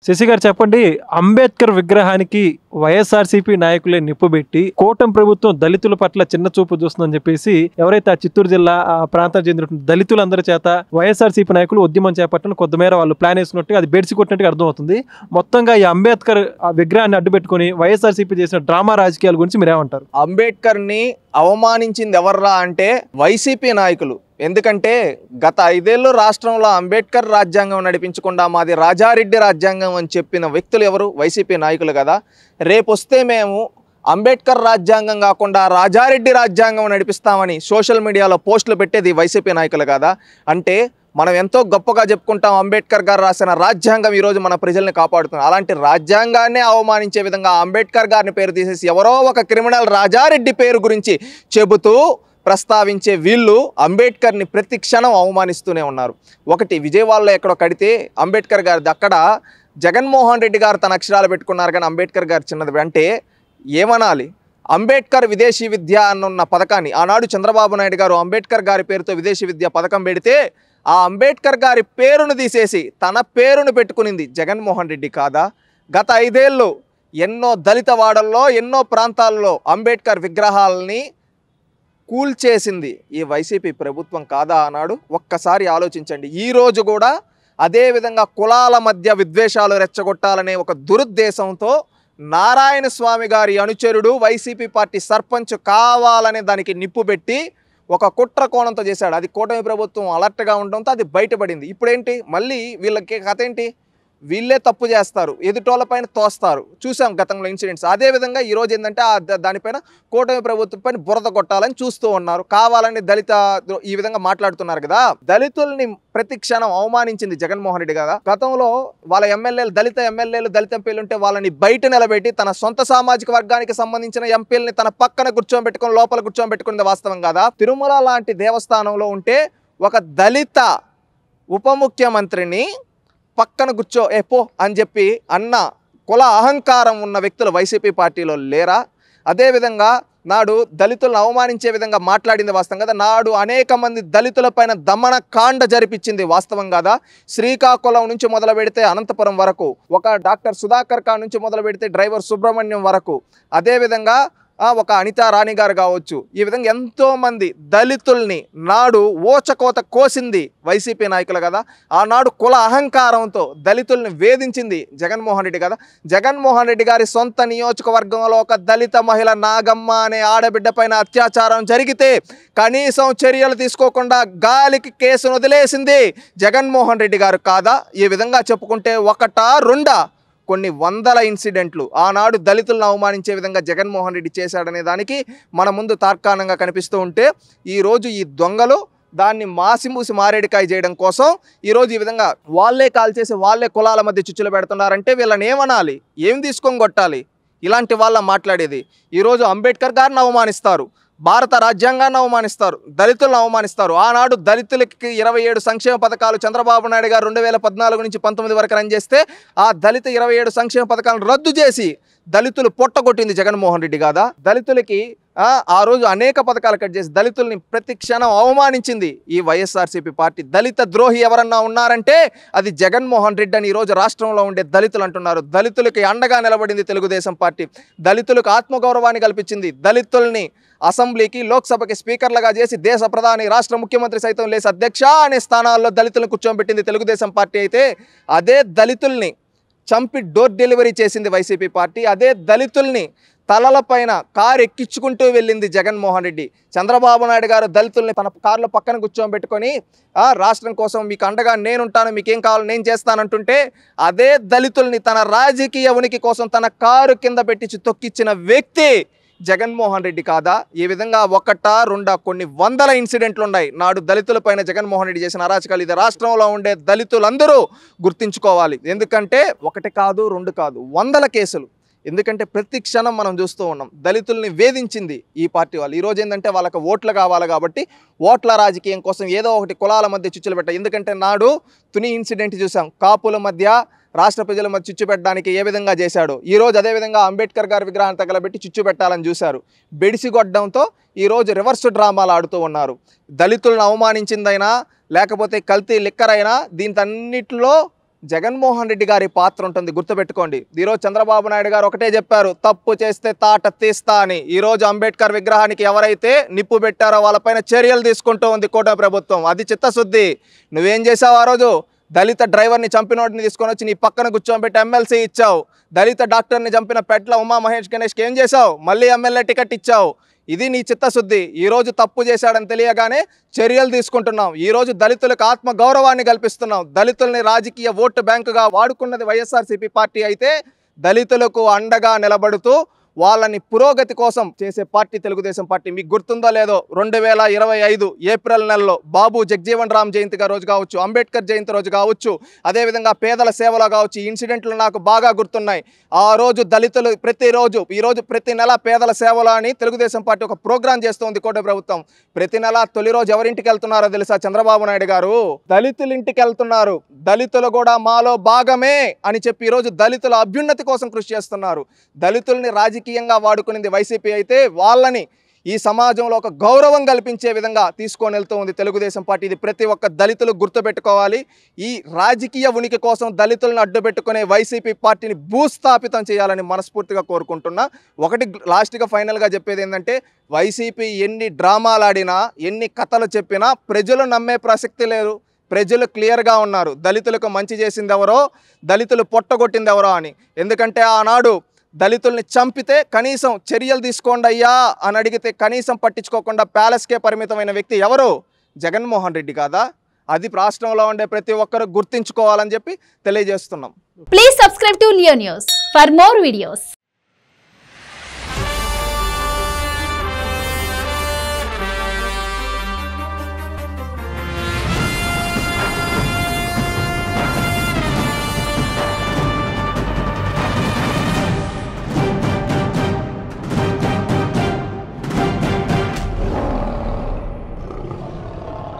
శశి గారు చెప్పండి. అంబేద్కర్ విగ్రహానికి వైఎస్ఆర్సీపీ నాయకులే నిప్పుబెట్టి కూటమి ప్రభుత్వం దళితుల పట్ల చిన్న చూపు చూస్తుందని చెప్పేసి ఎవరైతే ఆ చిత్తూరు జిల్లా ఆ ప్రాంతానికి చెందిన దళితులందరి చేత వైఎస్ఆర్సీపీ నాయకులు ఉద్యమం చేపట్టడం కొంతమేర వాళ్ళు ప్లాన్ వేసుకున్నట్టుగా అది బెడిసి కొట్టినట్టుగా అర్థమవుతుంది. మొత్తంగా ఈ అంబేద్కర్ ఆ విగ్రహాన్ని అడ్డుపెట్టుకుని వైఎస్ఆర్సీపీ చేసిన డ్రామా రాజకీయాల గురించి మీరేమంటారు? అంబేద్కర్ని అవమానించింది ఎవర్రా అంటే వైసీపీ నాయకులు. ఎందుకంటే గత 5 ఏళ్ళు రాష్ట్రంలో అంబేద్కర్ రాజ్యాంగం నడిపించకుండా మాది రాజారెడ్డి రాజ్యాంగం అని చెప్పిన వ్యక్తులు ఎవరు? వైసీపీ నాయకులు కదా. రేపు వస్తే మేము అంబేద్కర్ రాజ్యాంగం కాకుండా రాజారెడ్డి రాజ్యాంగం నడిపిస్తామని సోషల్ మీడియాలో పోస్టులు పెట్టేది వైసీపీ నాయకులు కదా. అంటే మనం ఎంతో గొప్పగా చెప్పుకుంటాం అంబేద్కర్ గారు రాసిన రాజ్యాంగం ఈరోజు మన ప్రజల్ని కాపాడుతుంది. అలాంటి రాజ్యాంగాన్నే అవమానించే విధంగా అంబేద్కర్ గారిని పేరు తీసేసి ఎవరో ఒక క్రిమినల్ రాజారెడ్డి పేరు గురించి చెబుతూ ప్రస్తావించే వీళ్ళు అంబేద్కర్ని ప్రతి క్షణం అవమానిస్తూనే ఉన్నారు. ఒకటి విజయవాడలో ఎక్కడో కడితే అంబేద్కర్ గారిది, అక్కడ జగన్మోహన్ రెడ్డి గారు తన అక్షరాలు పెట్టుకున్నారు కానీ అంబేద్కర్ గారు చిన్నది. అంటే ఏమనాలి? అంబేద్కర్ విదేశీ విద్య అన్న పథకాన్ని ఆనాడు చంద్రబాబు నాయుడు గారు అంబేద్కర్ గారి పేరుతో విదేశీ విద్య పథకం పెడితే ఆ అంబేద్కర్ గారి పేరును తీసేసి తన పేరును పెట్టుకునింది జగన్మోహన్ రెడ్డి కాదా? గత 5 ఏళ్ళు ఎన్నో దళిత వాడల్లో ఎన్నో ప్రాంతాల్లో అంబేద్కర్ విగ్రహాలని కూల్చేసింది ఈ వైసీపీ ప్రభుత్వం కాదా అన్నాడు? ఒక్కసారి ఆలోచించండి. ఈరోజు కూడా అదేవిధంగా కులాల మధ్య విద్వేషాలు రెచ్చగొట్టాలనే ఒక దురుద్దేశంతో నారాయణ స్వామి గారి అనుచరుడు వైసీపీ పార్టీ సర్పంచ్ కావాలనే దానికి నిప్పు పెట్టి ఒక కుట్ర కోణంతో చేశాడు. అది కూటమి ప్రభుత్వం అలర్ట్గా ఉండడంతో అది బయటపడింది. ఇప్పుడేంటి మళ్ళీ వీళ్ళకి కథ ఏంటి? వీళ్ళే తప్పు చేస్తారు, ఎదుటోళ్ళపైన తోస్తారు. చూసాం గతంలో ఇన్సిడెంట్స్. అదేవిధంగా ఈరోజు ఏంటంటే దానిపైన కూటమి ప్రభుత్వం పైన బురద కొట్టాలని చూస్తూ ఉన్నారు. కావాలని దళిత ఈ విధంగా మాట్లాడుతున్నారు కదా. దళితుల్ని ప్రతి క్షణం అవమానించింది జగన్మోహన్ రెడ్డి కదా. గతంలో వాళ్ళ ఎమ్మెల్యేలు దళిత ఎంపీలు ఉంటే వాళ్ళని బయట నిలబెట్టి తన సొంత సామాజిక వర్గానికి సంబంధించిన ఎంపీలని తన పక్కన కూర్చోబెట్టుకుని లోపల కూర్చోబెట్టుకునేది వాస్తవం కాదా? తిరుమల లాంటి దేవస్థానంలో ఉంటే ఒక దళిత ఉప ముఖ్యమంత్రిని పక్కన కూర్చో పో అని చెప్పి అన్న కుల అహంకారం ఉన్న వ్యక్తులు వైసీపీ పార్టీలో లేరా? అదేవిధంగా నాడు దళితులను అవమానించే విధంగా మాట్లాడింది వాస్తవం కదా. నాడు అనేక మంది దళితులపైన దమన కాండ జరిపించింది వాస్తవం కదా. శ్రీకాకుళం నుంచి మొదలు పెడితే అనంతపురం వరకు, ఒక డాక్టర్ సుధాకర్ కా నుంచి మొదలు పెడితే డ్రైవర్ సుబ్రహ్మణ్యం వరకు, అదేవిధంగా ఒక అనితా రాణి గారు కావచ్చు, ఈ విధంగా ఎంతోమంది దళితుల్ని నాడు ఓచకోత కోసింది వైసీపీ నాయకులు కదా. ఆనాడు కుల అహంకారంతో దళితుల్ని వేధించింది జగన్మోహన్ రెడ్డి కదా. జగన్మోహన్ రెడ్డి గారి సొంత నియోజకవర్గంలో ఒక దళిత మహిళ నాగమ్మ అనే ఆడబిడ్డ పైన అత్యాచారం జరిగితే కనీసం చర్యలు తీసుకోకుండా గాలికి కేసును వదిలేసింది జగన్మోహన్ రెడ్డి గారు కాదా? ఈ విధంగా చెప్పుకుంటే ఒకటా రెండా కొన్ని వందల ఇన్సిడెంట్లు ఆనాడు దళితులను అవమానించే విధంగా జగన్మోహన్ రెడ్డి చేశాడనే దానికి మన ముందు తార్కాణంగా కనిపిస్తూ ఉంటే ఈరోజు ఈ దొంగలు దాన్ని మాసిమూసి మారేడికాయ చేయడం కోసం ఈరోజు ఈ విధంగా వాళ్ళే కాల్ చేసి వాళ్ళే కులాల మధ్య చిచ్చులు పెడుతున్నారంటే వీళ్ళని ఏమనాలి? ఏం తీసుకొని కొట్టాలి? ఇలాంటి వాళ్ళ మాట్లాడేది. ఈరోజు అంబేద్కర్ గారిని అవమానిస్తారు, భారత రాజ్యాంగాన్ని అవమానిస్తారు, దళితులను అవమానిస్తారు. ఆనాడు దళితులకి 27 సంక్షేమ పథకాలు చంద్రబాబు నాయుడు గారు 2014 నుంచి 19 వరకు రన్ చేస్తే ఆ దళిత 27 సంక్షేమ పథకాలను రద్దు చేసి దళితులు పొట్టగొట్టింది జగన్మోహన్ రెడ్డి కాదా? దళితులకి ఆ రోజు అనేక పథకాలు కట్ చేసి దళితుల్ని ప్రతి క్షణం అవమానించింది ఈ వైఎస్ఆర్సీపీ పార్టీ. దళిత ద్రోహి ఎవరన్నా ఉన్నారంటే అది జగన్మోహన్ రెడ్డి అని ఈరోజు రాష్ట్రంలో ఉండే దళితులు అంటున్నారు. దళితులకి అండగా నిలబడింది తెలుగుదేశం పార్టీ. దళితులకు ఆత్మగౌరవాన్ని కల్పించింది. దళితుల్ని అసెంబ్లీకి లోక్సభకి స్పీకర్లుగా చేసి దేశ ప్రధాని రాష్ట్ర ముఖ్యమంత్రి సైతం లేసి అధ్యక్ష అనే స్థానాల్లో దళితులను కూర్చోబెట్టింది తెలుగుదేశం పార్టీ. అయితే అదే దళితుల్ని చంపి డోర్ డెలివరీ చేసింది వైసీపీ పార్టీ. అదే దళితుల్ని తలలపైన కారు ఎక్కించుకుంటూ వెళ్ళింది జగన్మోహన్ రెడ్డి. చంద్రబాబు నాయుడు గారు దళితుల్ని తన కారులో పక్కన కూర్చోబెట్టుకొని రాష్ట్రం కోసం మీకు అండగా నేనుంటాను, మీకేం కావాలో నేను చేస్తానంటుంటే అదే దళితుల్ని తన రాజకీయ ఉనికి కోసం తన కారు కింద పెట్టి తొక్కిచ్చిన వ్యక్తి జగన్మోహన్ రెడ్డి కాదా? ఈ విధంగా ఒకటా రెండా కొన్ని వందల ఇన్సిడెంట్లు ఉన్నాయి నాడు దళితులపైన జగన్మోహన్ రెడ్డి చేసిన అరాచకాలు. ఇది రాష్ట్రంలో ఉండే దళితులందరూ గుర్తించుకోవాలి. ఎందుకంటే ఒకటి కాదు రెండు కాదు వందల కేసులు. ఎందుకంటే ప్రతి క్షణం మనం చూస్తూ ఉన్నాం దళితుల్ని వేధించింది ఈ పార్టీ వాళ్ళు. ఈరోజు ఏంటంటే వాళ్ళకి ఓట్లు కావాలి కాబట్టి ఓట్ల రాజకీయం కోసం ఏదో ఒకటి కులాల మధ్య చిచ్చులు పెట్టారు. ఎందుకంటే నాడు తుని ఇన్సిడెంట్ చూసాం, కాపుల మధ్య రాష్ట్ర ప్రజల మధ్య చిచ్చు పెట్టడానికి ఏ విధంగా చేశాడు. ఈరోజు అదేవిధంగా అంబేద్కర్ గారి విగ్రహాన్ని తగలబెట్టి చిచ్చు పెట్టాలని చూశారు. బెడిసిగొట్టడంతో ఈరోజు రివర్స్ డ్రామాలు ఆడుతూ ఉన్నారు. దళితులను అవమానించిందైనా లేకపోతే కల్తీ లిక్కర్ అయినా దీంతన్నిటిలో జగన్మోహన్ రెడ్డి గారి పాత్ర ఉంటుంది, గుర్తుపెట్టుకోండి. ఈరోజు చంద్రబాబు నాయుడు గారు ఒకటే చెప్పారు, తప్పు చేస్తే తాట తీస్తా అని. ఈరోజు అంబేద్కర్ విగ్రహానికి ఎవరైతే నిప్పు పెట్టారో వాళ్ళపైన చర్యలు తీసుకుంటూ ఉంది కూటమి ప్రభుత్వం. అది చిత్తశుద్ధి. నువ్వేం చేసావు? ఆ రోజు దళిత డ్రైవర్ని చంపినోడిని తీసుకొని వచ్చి నీ పక్కన కూర్చోబెట్టి ఎమ్మెల్సీ ఇచ్చావు. దళిత డాక్టర్ని చంపిన పెట్ల ఉమా మహేష్ గణేష్కి ఏం చేసావు? మళ్ళీ ఎమ్మెల్యే టికెట్ ఇచ్చావు. ఇది నీ చిత్తశుద్ధి. ఈరోజు తప్పు చేశాడని తెలియగానే చర్యలు తీసుకుంటున్నాం. ఈరోజు దళితులకు ఆత్మ గౌరవాన్ని కల్పిస్తున్నాం. దళితుల్ని రాజకీయ ఓటు బ్యాంకుగా వాడుకున్నది వైఎస్ఆర్సీపీ పార్టీ అయితే, దళితులకు అండగా నిలబడుతూ వాళ్ళని పురోగతి కోసం చేసే పార్టీ తెలుగుదేశం పార్టీ. మీకు గుర్తుందో లేదో, 2025 ఏప్రిల్ నెలలో బాబు జగజీవన్ రామ్ జయంతి రోజు కావచ్చు, అంబేద్కర్ జయంతి రోజు కావచ్చు, అదేవిధంగా పేదల సేవలో కావచ్చు, ఈ ఇన్సిడెంట్లు నాకు బాగా గుర్తున్నాయి. ఆ రోజు దళితులు ఈరోజు ప్రతి నెల పేదల సేవలో అని తెలుగుదేశం పార్టీ ఒక ప్రోగ్రాం చేస్తుంది కూటమి ప్రభుత్వం. ప్రతి నెల తొలి రోజు ఎవరింటికి వెళ్తున్నారో తెలుసా? చంద్రబాబు నాయుడు గారు దళితుల ఇంటికి వెళ్తున్నారు. దళితులు కూడా మాలో భాగమే అని చెప్పి ఈరోజు దళితుల అభ్యున్నతి కోసం కృషి చేస్తున్నారు. దళితుల్ని రాజకీయంగా వాడుకునేది వైసీపీ అయితే, వాళ్ళని ఈ సమాజంలో ఒక గౌరవం కల్పించే విధంగా తీసుకొని వెళ్తూ ఉంది తెలుగుదేశం పార్టీ. ఇది ప్రతి ఒక్క దళితులు గుర్తుపెట్టుకోవాలి. ఈ రాజకీయ ఉనికి కోసం దళితులను అడ్డుపెట్టుకునే వైసీపీ పార్టీని భూస్థాపితం చేయాలని మనస్ఫూర్తిగా కోరుకుంటున్నా. ఒకటి లాస్ట్గా ఫైనల్గా చెప్పేది ఏంటంటే, వైసీపీ ఎన్ని డ్రామాలు ఆడినా, ఎన్ని కథలు చెప్పినా ప్రజలు నమ్మే ప్రసక్తి లేదు. ప్రజలు క్లియర్గా ఉన్నారు, దళితులకు మంచి చేసింది ఎవరో, దళితులు పొట్టగొట్టింది ఎవరో అని. ఎందుకంటే ఆనాడు దళితుల్ని చంపితే కనీసం చర్యలు తీసుకోండి అయ్యా అని అడిగితే కనీసం పట్టించుకోకుండా ప్యాలెస్కే పరిమితమైన వ్యక్తి ఎవరు? జగన్మోహన్ రెడ్డి కాదా? అది రాష్ట్రంలో ఉండే ప్రతి ఒక్కరు గుర్తించుకోవాలని చెప్పి తెలియజేస్తున్నాం. Please subscribe to Leo news for more videos.